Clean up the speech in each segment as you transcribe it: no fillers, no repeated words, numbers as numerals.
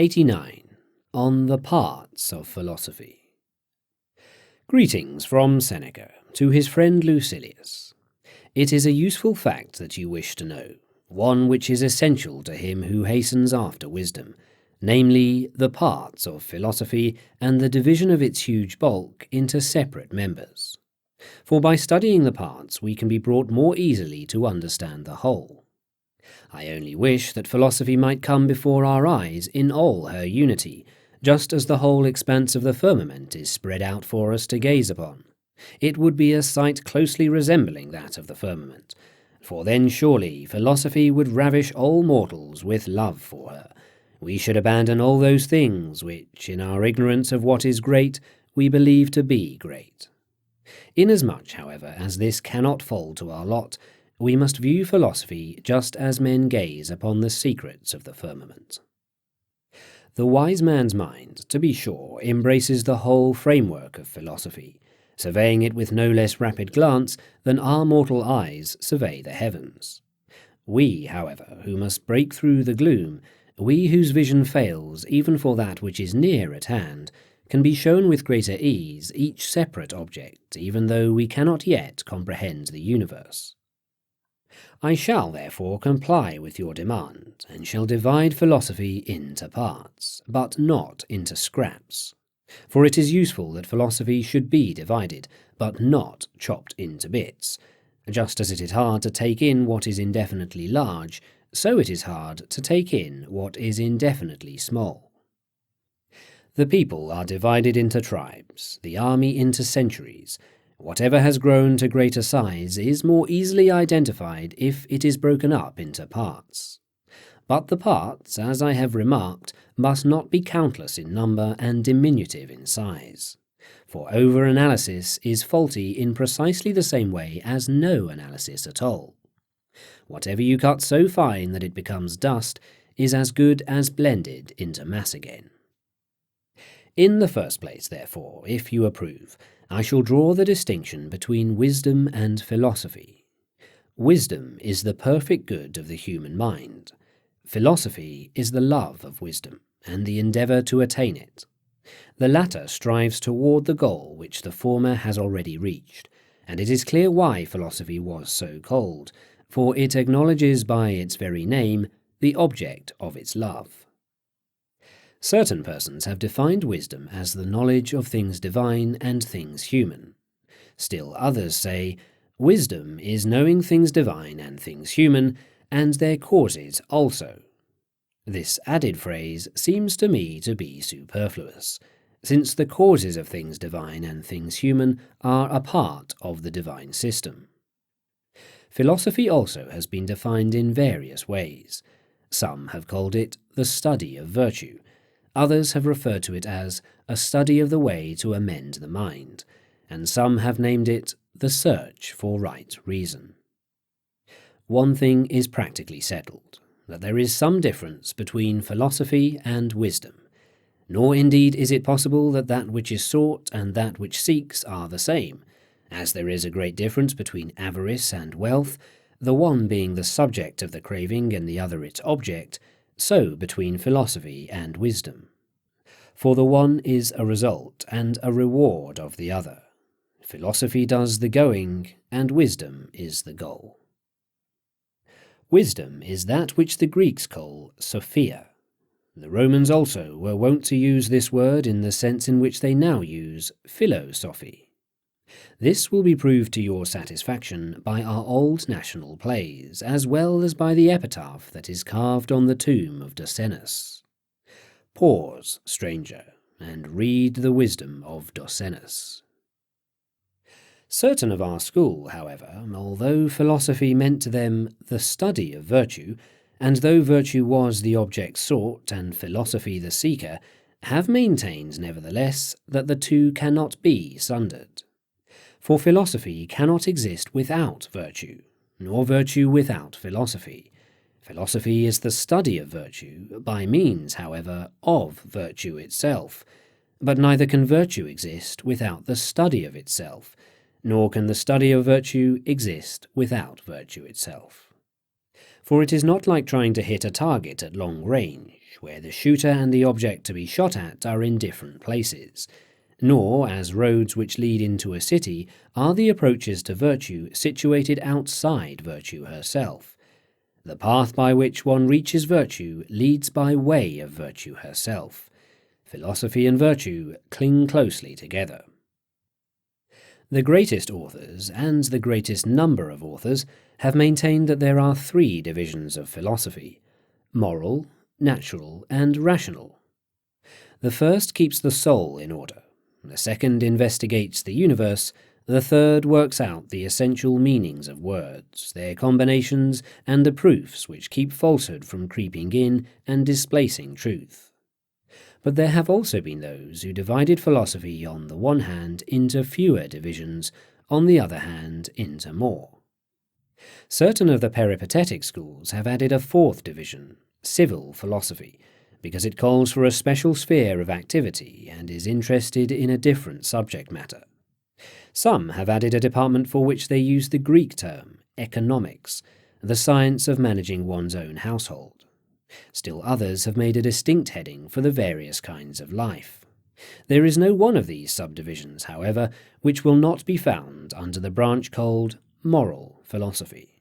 89. On the Parts of Philosophy. Greetings from Seneca to his friend Lucilius. It is a useful fact that you wish to know, one which is essential to him who hastens after wisdom, namely the parts of philosophy and the division of its huge bulk into separate members. For by studying the parts we can be brought more easily to understand the whole. I only wish that philosophy might come before our eyes in all her unity, just as the whole expanse of the firmament is spread out for us to gaze upon. It would be a sight closely resembling that of the firmament, for then surely philosophy would ravish all mortals with love for her. We should abandon all those things which, in our ignorance of what is great, we believe to be great. Inasmuch, however, as this cannot fall to our lot, we must view philosophy just as men gaze upon the secrets of the firmament. The wise man's mind, to be sure, embraces the whole framework of philosophy, surveying it with no less rapid glance than our mortal eyes survey the heavens. We, however, who must break through the gloom, we whose vision fails even for that which is near at hand, can be shown with greater ease each separate object, even though we cannot yet comprehend the universe. I shall therefore comply with your demand, and shall divide philosophy into parts, but not into scraps. For it is useful that philosophy should be divided, but not chopped into bits. Just as it is hard to take in what is indefinitely large, so it is hard to take in what is indefinitely small. The people are divided into tribes, the army into centuries. Whatever has grown to greater size is more easily identified if it is broken up into parts. But the parts, as I have remarked, must not be countless in number and diminutive in size. For over-analysis is faulty in precisely the same way as no analysis at all. Whatever you cut so fine that it becomes dust is as good as blended into mass again. In the first place, therefore, if you approve, I shall draw the distinction between wisdom and philosophy. Wisdom is the perfect good of the human mind. Philosophy is the love of wisdom, and the endeavour to attain it. The latter strives toward the goal which the former has already reached, and it is clear why philosophy was so called, for it acknowledges by its very name the object of its love. Certain persons have defined wisdom as the knowledge of things divine and things human. Still others say, wisdom is knowing things divine and things human, and their causes also. This added phrase seems to me to be superfluous, since the causes of things divine and things human are a part of the divine system. Philosophy also has been defined in various ways. Some have called it the study of virtue. Others have referred to it as a study of the way to amend the mind, and some have named it the search for right reason. One thing is practically settled, that there is some difference between philosophy and wisdom, nor indeed is it possible that that which is sought and that which seeks are the same, as there is a great difference between avarice and wealth, the one being the subject of the craving and the other its object, so between philosophy and wisdom. For the one is a result and a reward of the other. Philosophy does the going, and wisdom is the goal. Wisdom is that which the Greeks call Sophia. The Romans also were wont to use this word in the sense in which they now use philosophy. This will be proved to your satisfaction by our old national plays, as well as by the epitaph that is carved on the tomb of Docenus. Pause, stranger, and read the wisdom of Docenus. Certain of our school, however, although philosophy meant to them the study of virtue, and though virtue was the object sought and philosophy the seeker, have maintained, nevertheless, that the two cannot be sundered. For philosophy cannot exist without virtue, nor virtue without philosophy. Philosophy is the study of virtue, by means, however, of virtue itself. But neither can virtue exist without the study of itself, nor can the study of virtue exist without virtue itself. For it is not like trying to hit a target at long range, where the shooter and the object to be shot at are in different places, nor, as roads which lead into a city, are the approaches to virtue situated outside virtue herself. The path by which one reaches virtue leads by way of virtue herself. Philosophy and virtue cling closely together. The greatest authors, and the greatest number of authors, have maintained that there are three divisions of philosophy: moral, natural, and rational. The first keeps the soul in order, the second investigates the universe, the third works out the essential meanings of words, their combinations, and the proofs which keep falsehood from creeping in and displacing truth. But there have also been those who divided philosophy on the one hand into fewer divisions, on the other hand into more. Certain of the peripatetic schools have added a fourth division, civil philosophy, because it calls for a special sphere of activity and is interested in a different subject matter. Some have added a department for which they use the Greek term, economics, the science of managing one's own household. Still others have made a distinct heading for the various kinds of life. There is no one of these subdivisions, however, which will not be found under the branch called moral philosophy.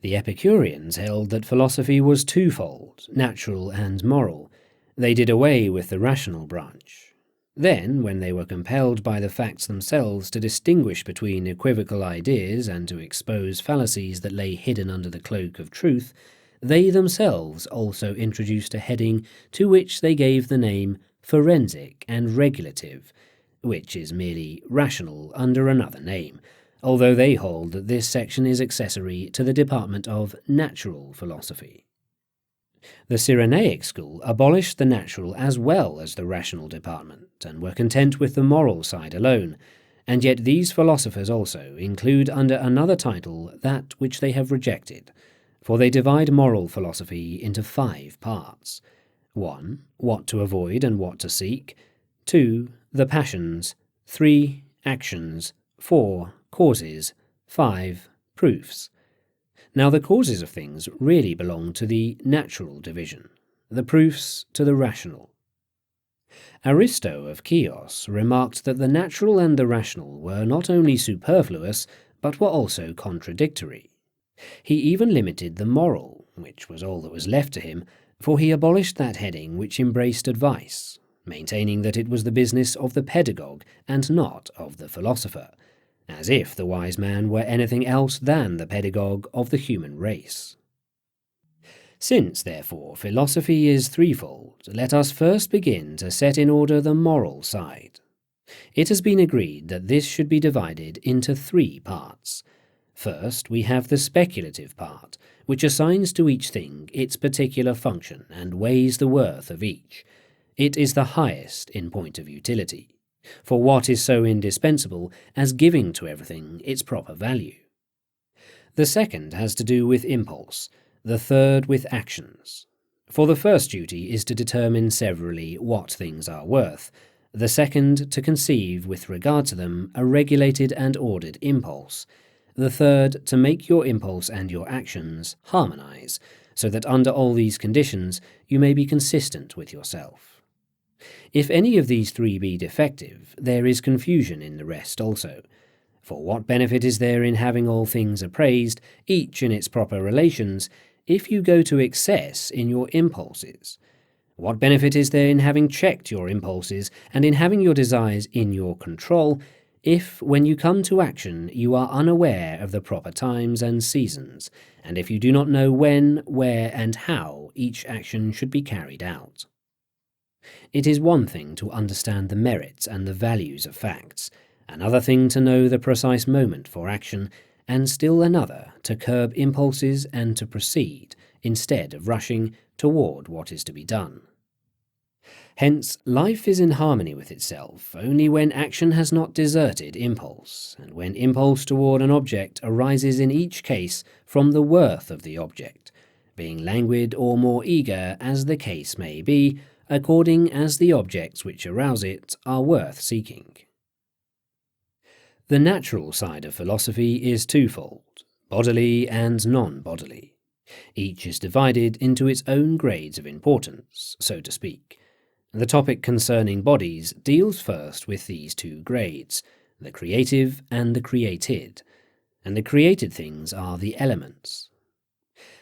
The Epicureans held that philosophy was twofold, natural and moral. They did away with the rational branch. Then, when they were compelled by the facts themselves to distinguish between equivocal ideas and to expose fallacies that lay hidden under the cloak of truth, they themselves also introduced a heading to which they gave the name forensic and regulative, which is merely rational under another name, although they hold that this section is accessory to the department of natural philosophy. The Cyrenaic school abolished the natural as well as the rational department, and were content with the moral side alone, and yet these philosophers also include under another title that which they have rejected, for they divide moral philosophy into 5 parts. 1. What to avoid and what to seek. 2. The passions. 3. Actions. 4. Causes. 5. Proofs. Now the causes of things really belong to the natural division, the proofs to the rational. Aristo of Chios remarked that the natural and the rational were not only superfluous, but were also contradictory. He even limited the moral, which was all that was left to him, for he abolished that heading which embraced advice, maintaining that it was the business of the pedagogue and not of the philosopher, as if the wise man were anything else than the pedagogue of the human race. Since, therefore, philosophy is threefold, let us first begin to set in order the moral side. It has been agreed that this should be divided into 3 parts. First, we have the speculative part, which assigns to each thing its particular function and weighs the worth of each. It is the highest in point of utility. For what is so indispensable as giving to everything its proper value? The second has to do with impulse, the third with actions. For the first duty is to determine severally what things are worth, the second to conceive with regard to them a regulated and ordered impulse, the third to make your impulse and your actions harmonize, so that under all these conditions you may be consistent with yourself. If any of these 3 be defective, there is confusion in the rest also. For what benefit is there in having all things appraised, each in its proper relations, if you go to excess in your impulses? What benefit is there in having checked your impulses and in having your desires in your control, if, when you come to action, you are unaware of the proper times and seasons, and if you do not know when, where, and how each action should be carried out? It is one thing to understand the merits and the values of facts, another thing to know the precise moment for action, and still another to curb impulses and to proceed, instead of rushing, toward what is to be done. Hence, life is in harmony with itself only when action has not deserted impulse, and when impulse toward an object arises in each case from the worth of the object, being languid or more eager as the case may be, according as the objects which arouse it are worth seeking. The natural side of philosophy is twofold, bodily and non-bodily. Each is divided into its own grades of importance, so to speak. The topic concerning bodies deals first with these two grades, the creative and the created, and the created things are the elements.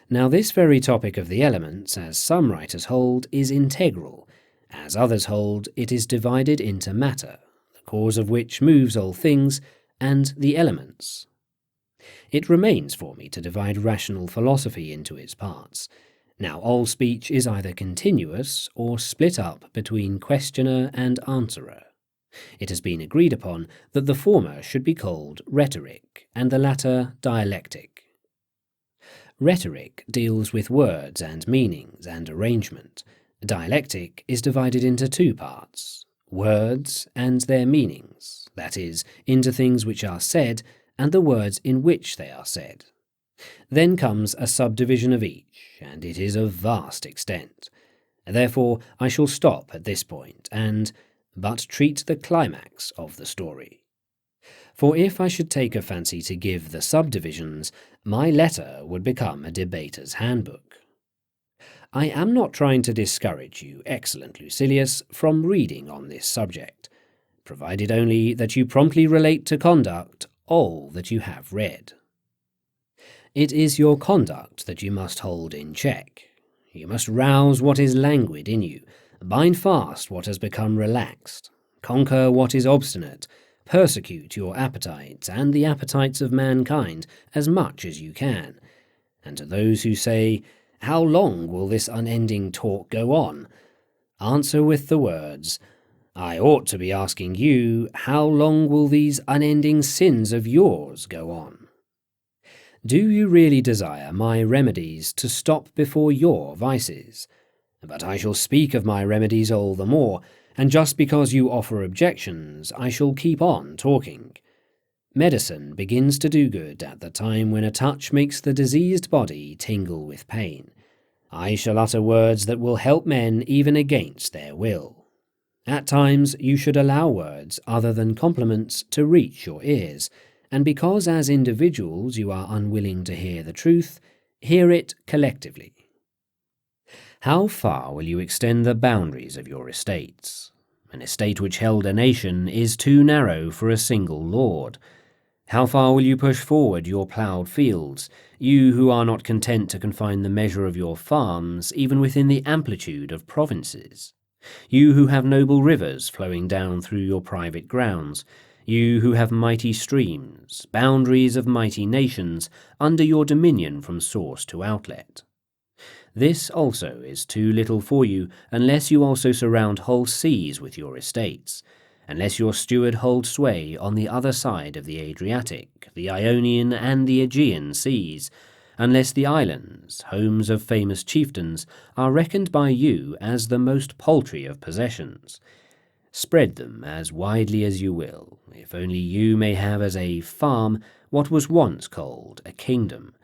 Now this very topic of the elements, as some writers hold, is integral, as others hold it is divided into matter, the cause of which moves all things, and the elements. It remains for me to divide rational philosophy into its parts. Now all speech is either continuous or split up between questioner and answerer. It has been agreed upon that the former should be called rhetoric, and the latter dialectic. Rhetoric deals with words and meanings and arrangement. Dialectic is divided into two parts, words and their meanings, that is, into things which are said and the words in which they are said. Then comes a subdivision of each, and it is of vast extent. Therefore I shall stop at this point and but treat the climax of the story. For if I should take a fancy to give the subdivisions, my letter would become a debater's handbook. I am not trying to discourage you, excellent Lucilius, from reading on this subject, provided only that you promptly relate to conduct all that you have read. It is your conduct that you must hold in check. You must rouse what is languid in you, bind fast what has become relaxed, conquer what is obstinate, persecute your appetites and the appetites of mankind as much as you can. And to those who say, "How long will this unending talk go on?" answer with the words, "I ought to be asking you, how long will these unending sins of yours go on?" Do you really desire my remedies to stop before your vices? But I shall speak of my remedies all the more, and just because you offer objections, I shall keep on talking. Medicine begins to do good at the time when a touch makes the diseased body tingle with pain. I shall utter words that will help men even against their will. At times you should allow words other than compliments to reach your ears, and because as individuals you are unwilling to hear the truth, hear it collectively. How far will you extend the boundaries of your estates? An estate which held a nation is too narrow for a single lord. How far will you push forward your ploughed fields, you who are not content to confine the measure of your farms even within the amplitude of provinces? You who have noble rivers flowing down through your private grounds, you who have mighty streams, boundaries of mighty nations, under your dominion from source to outlet. This also is too little for you unless you also surround whole seas with your estates, unless your steward hold sway on the other side of the Adriatic, the Ionian and the Aegean seas, unless the islands, homes of famous chieftains, are reckoned by you as the most paltry of possessions. Spread them as widely as you will, if only you may have as a farm what was once called a kingdom.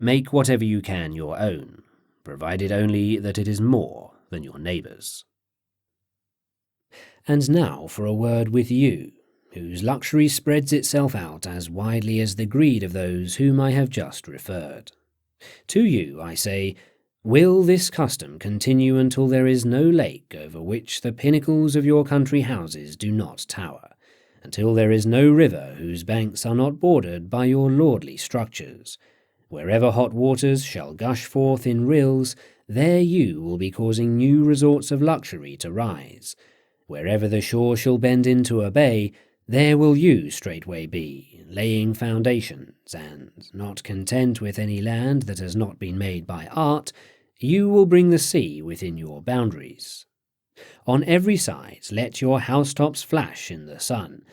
Make whatever you can your own, provided only that it is more than your neighbour's. And now for a word with you, whose luxury spreads itself out as widely as the greed of those whom I have just referred. To you, I say, will this custom continue until there is no lake over which the pinnacles of your country houses do not tower, until there is no river whose banks are not bordered by your lordly structures? Wherever hot waters shall gush forth in rills, there you will be causing new resorts of luxury to rise. Wherever the shore shall bend into a bay, there will you straightway be, laying foundations, and, not content with any land that has not been made by art, you will bring the sea within your boundaries. On every side let your housetops flash in the sun,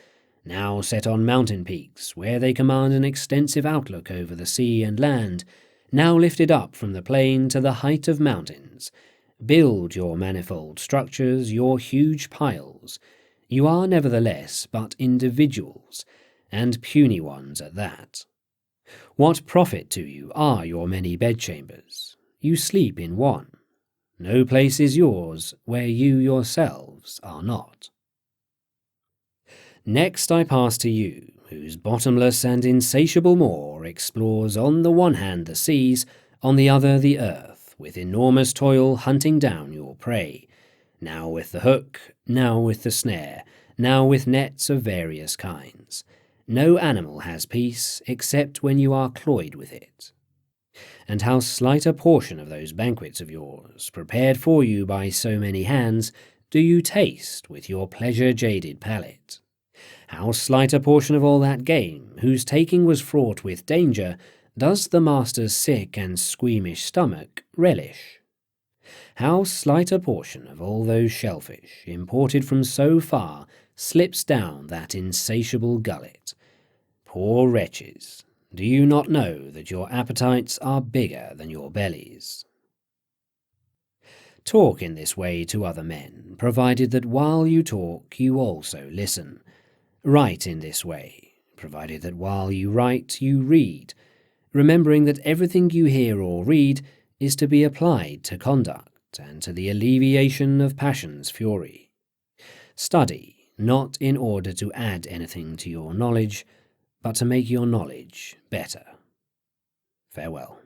now set on mountain peaks, where they command an extensive outlook over the sea and land, now lifted up from the plain to the height of mountains. Build your manifold structures, your huge piles. You are nevertheless but individuals, and puny ones at that. What profit to you are your many bedchambers? You sleep in one. No place is yours where you yourselves are not. Next I pass to you, whose bottomless and insatiable maw explores on the one hand the seas, on the other the earth, with enormous toil hunting down your prey, now with the hook, now with the snare, now with nets of various kinds. No animal has peace, except when you are cloyed with it. And how slight a portion of those banquets of yours, prepared for you by so many hands, do you taste with your pleasure-jaded palate? How slight a portion of all that game, whose taking was fraught with danger, does the master's sick and squeamish stomach relish? How slight a portion of all those shellfish, imported from so far, slips down that insatiable gullet? Poor wretches, do you not know that your appetites are bigger than your bellies? Talk in this way to other men, provided that while you talk you also listen. Write in this way, provided that while you write you read, remembering that everything you hear or read is to be applied to conduct and to the alleviation of passion's fury. Study, not in order to add anything to your knowledge, but to make your knowledge better. Farewell.